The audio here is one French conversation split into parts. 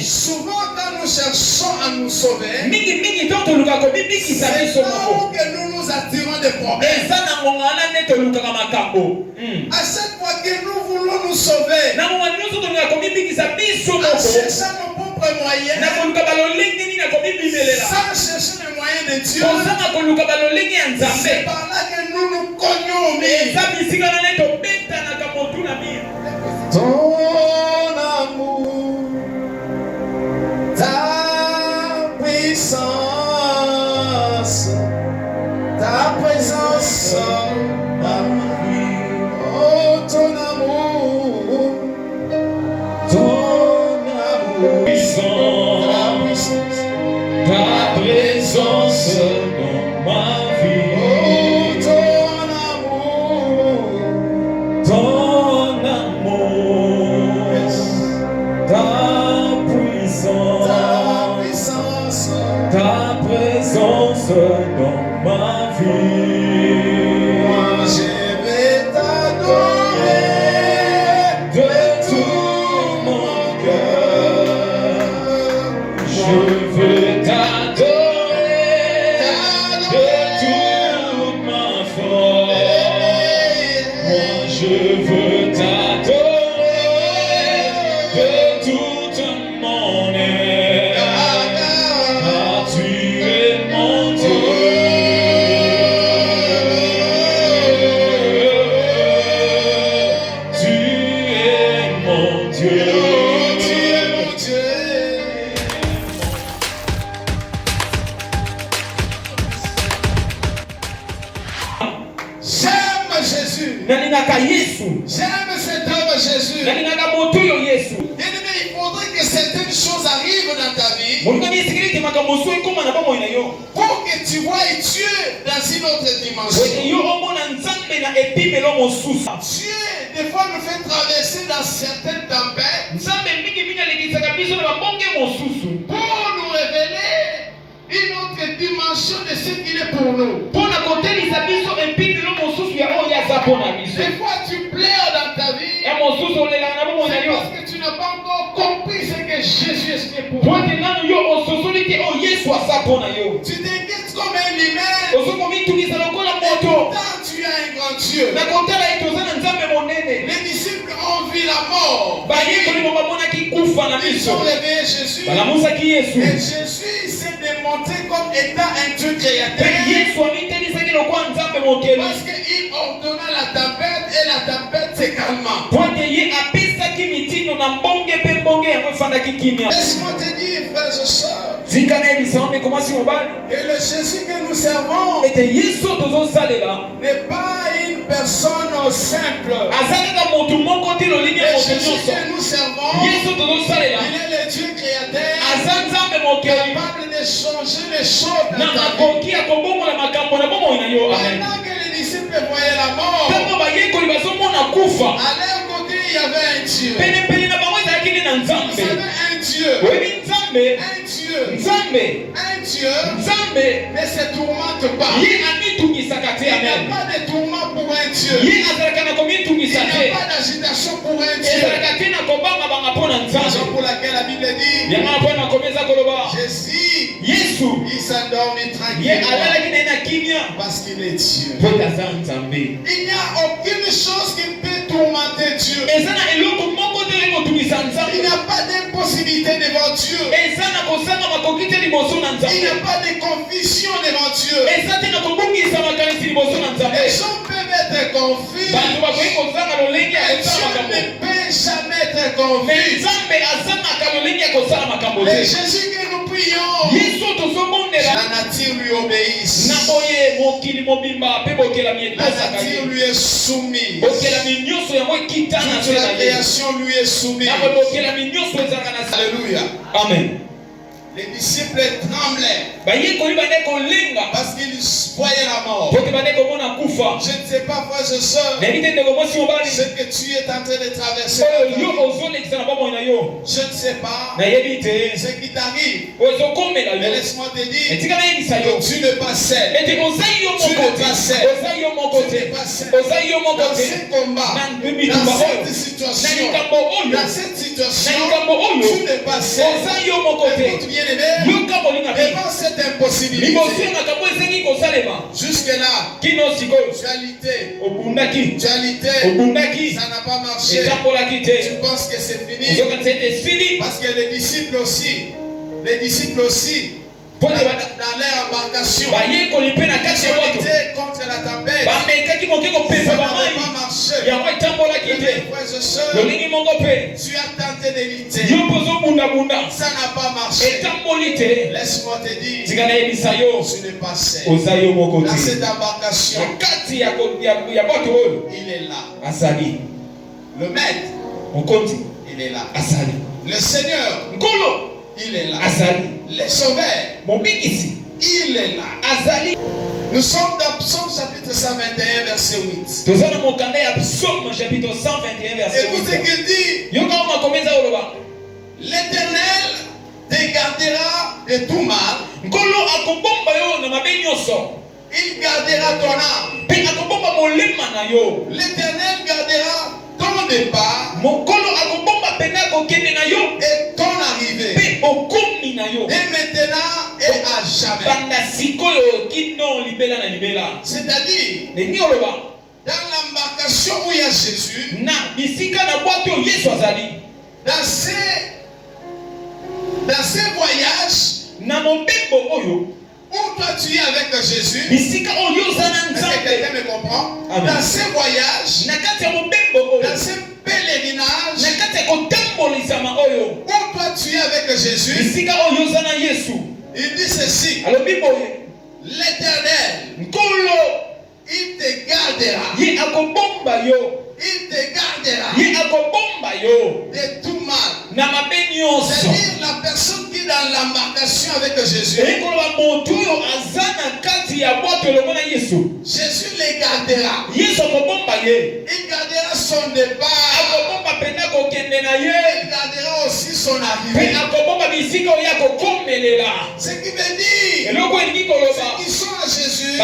Souvent quand nous cherchons à nous sauver, c'est là que nous nous attirons des problèmes. À chaque fois que nous voulons nous sauver, en cherchant nos propres moyens, sans chercher les moyens de Dieu, c'est par là que nous nous cognons au mur. Ton amour, ta puissance, ta présence, ma vie. Oh, ton amour, puissance, ta présence dans ma vie. Oh, ton amour, ta puissance, ta présence dans ma vie. Moi je vais t'adorer de tout mon cœur. Je veux t'adorer de toute ma force. Moi je veux t'adorer de toute mon être. Car tu es mon Dieu. Tu es mon Dieu. Tu es mon Dieu. J'aime Jésus. J'aime cet homme Jésus. Bien-aimé, il faudrait que certaines choses arrivent dans ta vie pour que tu vois Dieu dans une autre dimension. Dieu, des fois, nous fait traverser dans certaines tempêtes pour nous révéler une autre dimension de ce qu'il est pour nous. Des fois, tu pleures dans ta vie parce que tu n'as pas encore compris ce que Jésus est pour toi. Tu t'inquiètes comme un humain. Et pourtant, tu as un grand Dieu. Les disciples ont vu la mort. Ils ont réveillé Jésus. Et Jésus s'est démontré comme étant un Dieu créateur. Parce qu'il ordonna la tempête et la tempête se calma. Laisse-moi te dire, frères et sœurs, que le Jésus que nous servons n'est pas une personne simple. Le Jésus que nous servons, il est le Dieu créateur, capable de changer les choses dans ta vie. Pendant que les disciples voyaient la mort, à leur côté il y avait un Dieu. Vous savez, un Dieu ne se tourmente pas. Il n'y a pas de tourment pour un Dieu. Il n'y a pas d'agitation pour un Dieu. Raison pour laquelle la Bible dit Jésus, il s'endormit tranquillement parce qu'il est Dieu. Il n'y a aucune chose qui peut tourmenter Dieu. Il n'y a pas d'impossibilité devant Dieu. Il n'y a pas de confusion devant Dieu. Les gens peuvent être confus. Dieu ne peut jamais être confus. Et Jésus que nous prions, la nature lui obéit. La nature lui est soumise. Toute la création lui est soumise. Alléluia. Amen. Les disciples tremblaient parce qu'ils voyaient la mort. Je ne sais pas, frères et sœurs, ce que tu es en train de traverser. Je ne sais pas ce qui t'arrive. Mais laisse-moi te dire que tu n'es pas seul. Tu n'es pas seul. Tu n'es pas seul. Dans ce combat, dans cette situation, tu n'es pas seul. Écoute bien, devant cette impossibilité, jusque-là, dualité, ça n'a pas marché. Tu penses que c'est fini? Parce que les disciples aussi, dans leur embarcation, ils étaient contre la tempête. Ça n'avait pas marché. Frères et sœurs, tu as tenté de lutter. Ça n'a pas marché. Laisse-moi te dire, tu n'es pas seul. Dans cette embarcation, il est là. Le maître, il est là. Le Seigneur, il est là. Le Sauveur, il est là. Nous sommes dans Psaume chapitre 121 verset 8. Écoutez ce qu'il dit. L'Éternel te gardera de tout mal. Il gardera ton âme. L'Éternel gardera ton départ et ton arrivée. Et maintenant et à jamais. C'est-à-dire, dans l'embarcation où il y a Jésus, dans ces voyages, où toi tu es avec Jésus, est-ce que quelqu'un me comprend? Amen. Dans ces voyages, dans ces pèlerinages, où toi tu es avec Jésus, il dit ceci: l'Éternel, il te gardera. Il te gardera de tout mal. C'est-à-dire la personne qui est dans l'embarcation avec Jésus, Jésus les gardera. Il gardera son départ. Il gardera aussi son arrivée. Ce qui veut dire, ceux qui sont à Jésus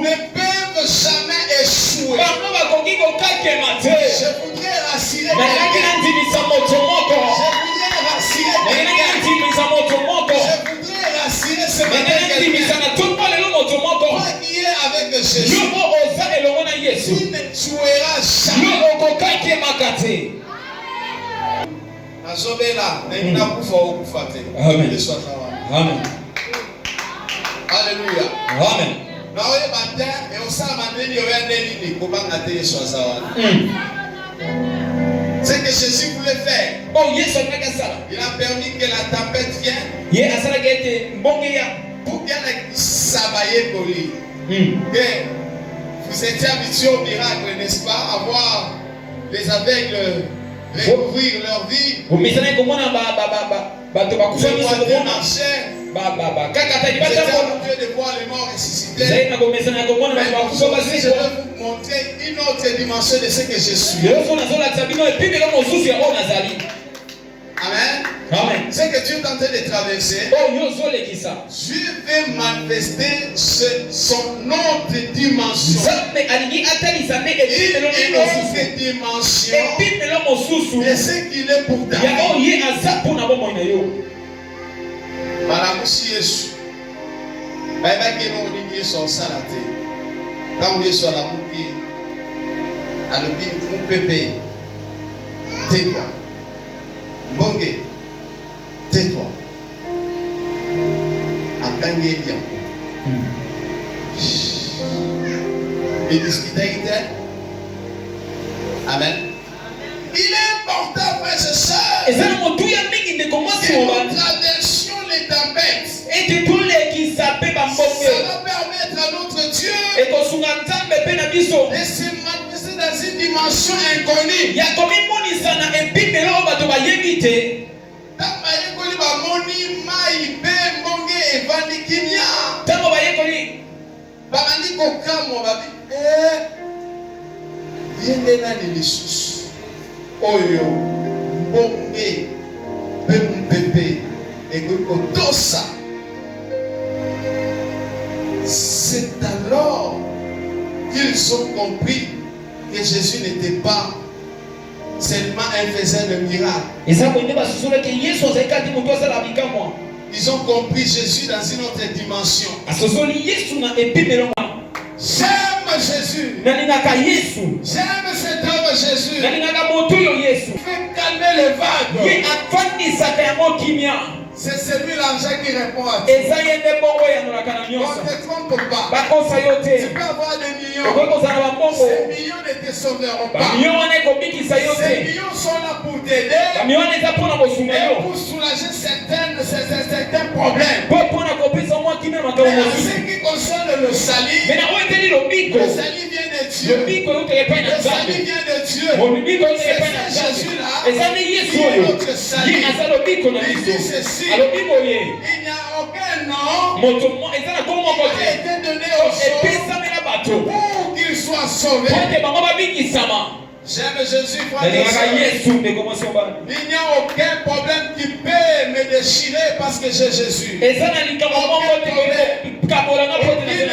ne peuvent jamais échouer. Je voudrais rassurer ce toi qui es avec Jésus, tu ne tueras jamais. Amen. Alléluia. Amen. C'est que Jésus voulait faire. Il a permis que la tempête vienne pour qu'elle s'abaille pour lui. Vous étiez habitués au miracle, n'est-ce pas? À voir les aveugles réouvrir leur vie. Les marcher. J'étais habitué de voir les morts ressusciter. Mais aujourd'hui, je vais vous montrer une autre dimension de ce que je suis. Amen. Amen. Ce que Dieu est en train de traverser, Dieu veut manifester son autre dimension. Une autre dimension de ce qu'il est pour ta vie. Balamusi Yesu. Baiba keno ni Yesu salate. Quand Yesu la muki. Alobi mon bébé. Tais-toi. Bonge. Tais-toi. Akanye bien. Et discuter. Amen. Il est important, frères et sœurs, que nous traversions les tempêtes. Ça va permettre à notre Dieu de se manifester dans une dimension inconnue. bamoni mai pe mbonge evandi kimia. Tango bayekoli. Babandi kokamwa babi. Yende nani lisusu. Oyo mbonge pe mpepe eko tosa. C'est alors qu'ils ont compris que Jésus n'était pas seulement un faiseur de miracles. Ils ont compris Jésus dans une autre dimension. J'aime Jésus. J'aime cet homme Jésus. Il fait calmer les vagues. C'est celui-là qui répond à Dieu. On ne te trompe pas. Tu peux avoir des millions. Ces millions ne te sauveront pas. Ces millions sont là pour t'aider et pour soulager certains problèmes. Mais en ce qui concerne le salut vient de Dieu. Le salut vient de Dieu. C'est Jésus-là qui est notre salut. Il dit ceci. Il n'y a aucun nom qui a été donné aux choses pour qu'ils soient sauvés. J'aime Jésus, frère. Il n'y a aucun problème qui peut me déchirer parce que j'ai Jésus. Aucune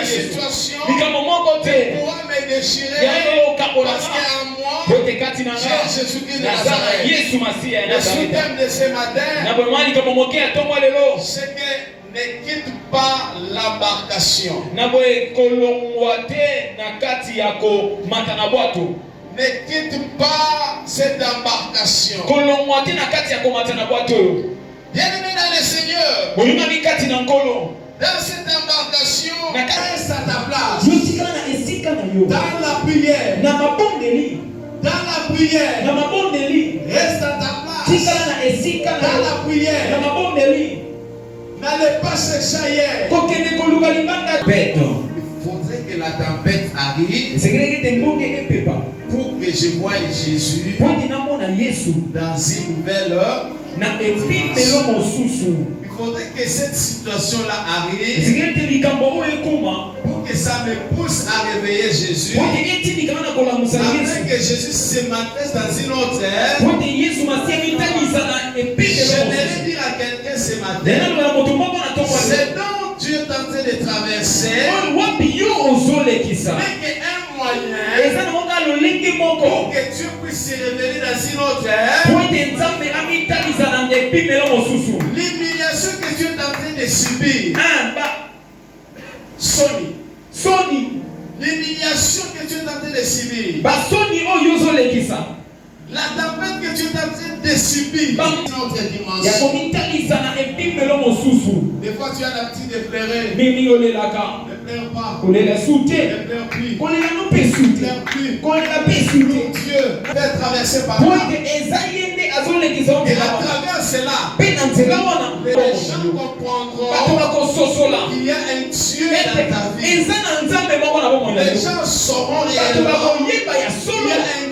situation ne pourra me déchirer parce qu'en moi, j'ai Jésus qui est Nazareth. Le sous-thème de ce matin, c'est que ne quitte pas l'embarcation. Ne quitte pas cette embarcation. Bien-aimé dans le Seigneur, dans cette embarcation, reste à ta place. Dans la prière. Dans la prière. Reste à ta place. Dans la prière. N'allez pas chercher ailleurs. Il faudrait que la tempête arrive pour que je voie Jésus dans une nouvelle heure. Il faudrait que cette situation-là arrive pour que ça me pousse à réveiller Jésus. Afin que Jésus se manifeste dans une autre ère. J'aimerais dire à quelqu'un ce matin, c'est donc Dieu est en train de traverser, mais qu'un moyen pour que Dieu puisse se révéler dans une autre ère. L'humiliation que Dieu est en train de subir, Sony, l'humiliation que Dieu est en train de subir, la tempête que Dieu est en train de subir, une autre dimension. Des fois tu as l'habitude de pleurer. Ne pleure pas. Ne pleure plus. Ne pleure plus. Dieu fait traverser par là. Et à travers cela, les gens comprendront qu'il y a un Dieu dans ta vie. Les gens sauront réellement qu'il y a un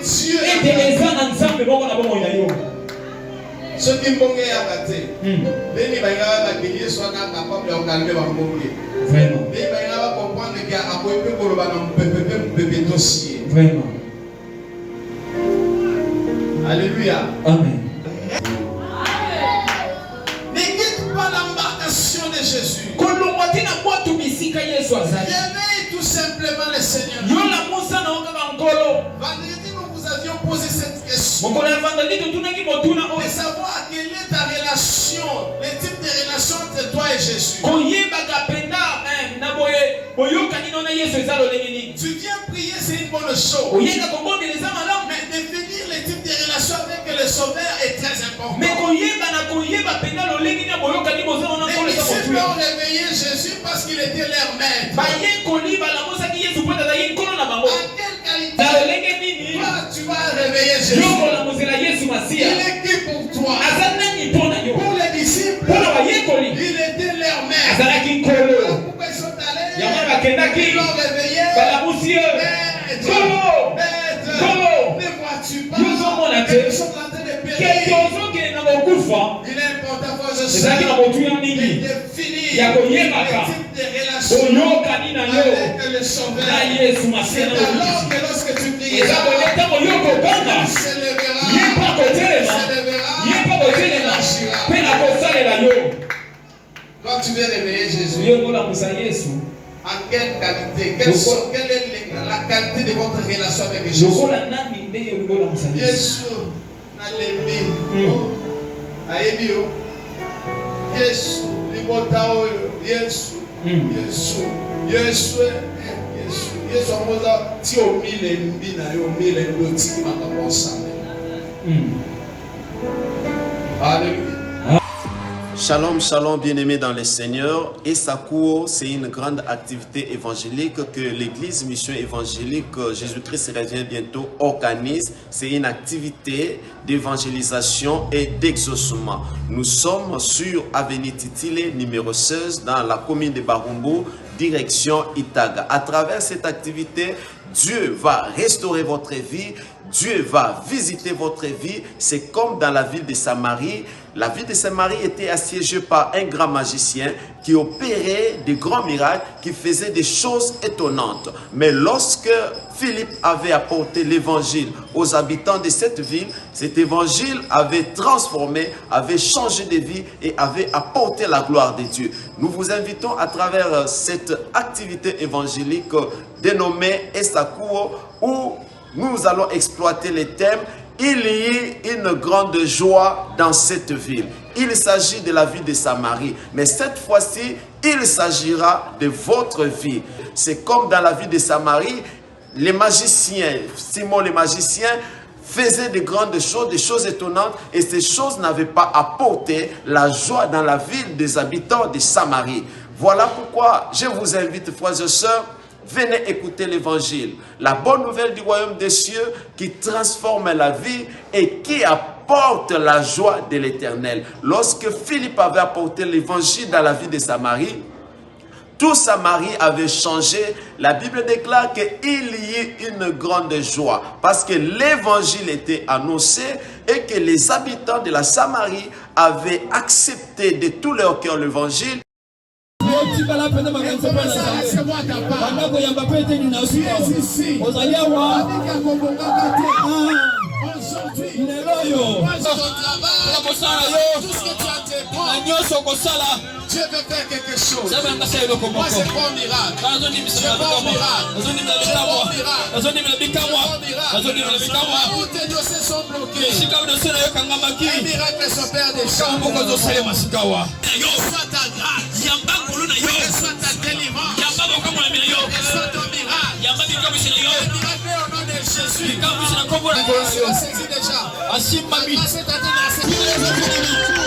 Dieu dans ta vie. Ce qui me fait abattre, les gens sont capables de calmer leur monde. Vraiment. Les gens comprendre qu'il y a un peu de dossier. Vraiment. Alléluia. Amen. Ne quitte pas l'embarcation de Jésus. Réveille tout simplement le Seigneur. Vendredi, nous vous avions posé cette question. De savoir quelle est ta relation, le type de relation entre toi et Jésus. Tu viens prier, c'est une bonne chose. Mais définir le type de relation avec le Sauveur est très important. Les disciples ont réveillé Jésus parce qu'il était leur maître. En quelle qualité tu vas réveiller Jésus? Il est qui pour toi? Pour les disciples, il était leur maître. Pourquoi ils sont allés? Ils l'ont réveillé. Maître, ne vois-tu pas? Ils sont en train de périr. Il est important, frères et je C'est sais ça qui m'a montré en de ligne. définir Ya le koyebaka. type de relation Oyoka ni na yo. avec le Sauveur. Na Yesu C'est masena alors yo. que lorsque tu Et prieras, ça koleta koyoko banga. il se lèvera, Yepa kotelema. il se lèvera, Yepa kotelema. il Pe agira. na kosalela yo. Quand tu viens réveiller Jésus, Yo ngola musa Yesu. en quelle qualité, quelle est la qualité de votre relation avec Jésus? Lokola nani ndenge ngola musa Yesu. Yesu nalembi ayebi yo Yesu libota oyo Yesu Yesu amoza ti omile mbi na yo omile mbi otiki makambo osame. Alléluia. Shalom, shalom, bien-aimés dans le Seigneur. Esakuo, c'est une grande activité évangélique que l'Église Mission Évangélique Jésus-Christ revient bientôt organise. C'est une activité d'évangélisation et d'exaucement. Nous sommes sur Avenue Titile, numéro 16, dans la commune de Barumbu, direction Itaga. À travers cette activité, Dieu va restaurer votre vie. Dieu va visiter votre vie. C'est comme dans la ville de Samarie. La ville de Samarie était assiégée par un grand magicien qui opérait de grands miracles, qui faisait des choses étonnantes. Mais lorsque Philippe avait apporté l'évangile aux habitants de cette ville, cet évangile avait transformé, avait changé de vie et avait apporté la gloire de Dieu. Nous vous invitons à travers cette activité évangélique dénommée Esakuo, où nous allons exploiter les thèmes. Il y a une grande joie dans cette ville. Il s'agit de la ville de Samarie. Mais cette fois-ci, il s'agira de votre vie. C'est comme dans la ville de Samarie, les magiciens, Simon le magicien, faisait de grandes choses, des choses étonnantes. Et ces choses n'avaient pas apporté la joie dans la ville des habitants de Samarie. Voilà pourquoi je vous invite, frères et sœurs, venez écouter l'évangile, la bonne nouvelle du royaume des cieux qui transforme la vie et qui apporte la joie de l'éternel. Lorsque Philippe avait apporté l'évangile dans la ville de Samarie, tout Samarie avait changé. La Bible déclare qu'il y eut une grande joie parce que l'évangile était annoncé et que les habitants de la Samarie avaient accepté de tout leur cœur l'évangile. Dieu veut faire quelque chose. Moi, c'est pas un miracle. C'est pas un miracle. Où tes dossiers sont bloqués, un miracle s'opère déjà. Reçois ta grâce. Reçois ta délivrance. Reçois ton miracle. Un miracle au nom de Jésus. Saisis déjà. Cette année,